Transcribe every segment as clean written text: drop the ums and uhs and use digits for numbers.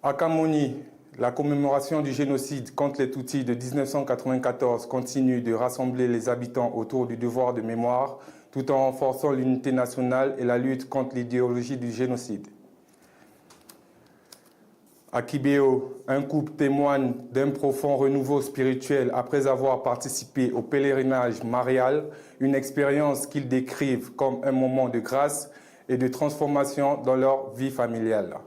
À Kamoni, la commémoration du génocide contre les Tutsis de 1994 continue de rassembler les habitants autour du devoir de mémoire, tout en renforçant l'unité nationale et la lutte contre l'idéologie du génocide. À Kibéo, un couple témoigne d'un profond renouveau spirituel après avoir participé au pèlerinage marial, une expérience qu'ils décrivent comme un moment de grâce et de transformation dans leur vie familiale.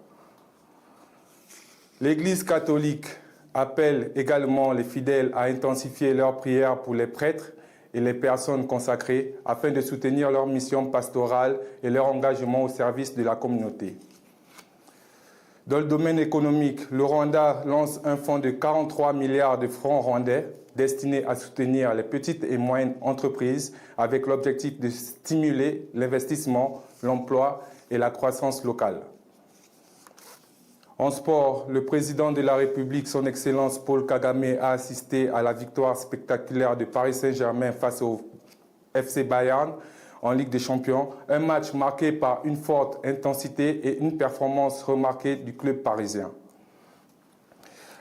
L'Église catholique appelle également les fidèles à intensifier leurs prières pour les prêtres et les personnes consacrées afin de soutenir leur mission pastorale et leur engagement au service de la communauté. Dans le domaine économique, le Rwanda lance un fonds de 43 milliards de francs rwandais destiné à soutenir les petites et moyennes entreprises avec l'objectif de stimuler l'investissement, l'emploi et la croissance locale. En sport, le président de la République, son Excellence Paul Kagame, a assisté à la victoire spectaculaire de Paris Saint-Germain face au FC Bayern en Ligue des Champions, un match marqué par une forte intensité et une performance remarquée du club parisien.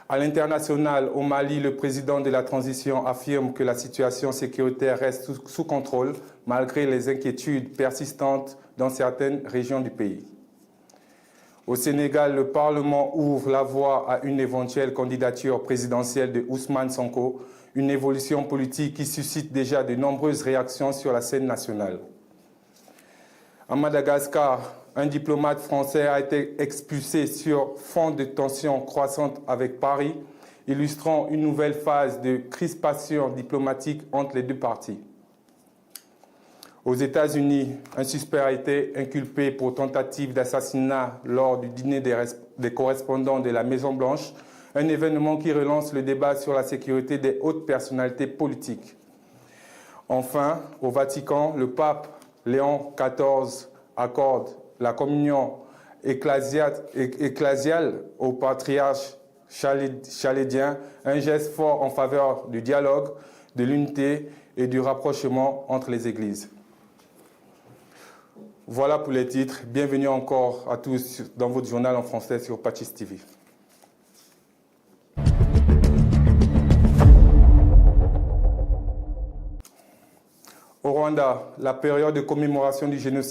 À l'international, au Mali, le président de la transition affirme que la situation sécuritaire reste sous contrôle malgré les inquiétudes persistantes dans certaines régions du pays. Au Sénégal, le Parlement ouvre la voie à une éventuelle candidature présidentielle de Ousmane Sonko, une évolution politique qui suscite déjà de nombreuses réactions sur la scène nationale. À Madagascar, un diplomate français a été expulsé sur fond de tensions croissantes avec Paris, illustrant une nouvelle phase de crispation diplomatique entre les deux parties. Aux États-Unis, un suspect a été inculpé pour tentative d'assassinat lors du dîner des correspondants de la Maison-Blanche, un événement qui relance le débat sur la sécurité des hautes personnalités politiques. Enfin, au Vatican, le pape Léon XIV accorde la communion ecclésiale au patriarche chalédien, un geste fort en faveur du dialogue, de l'unité et du rapprochement entre les églises. Voilà pour les titres. Bienvenue encore à tous dans votre journal en français sur Patchis TV. Au Rwanda, la période de commémoration du génocide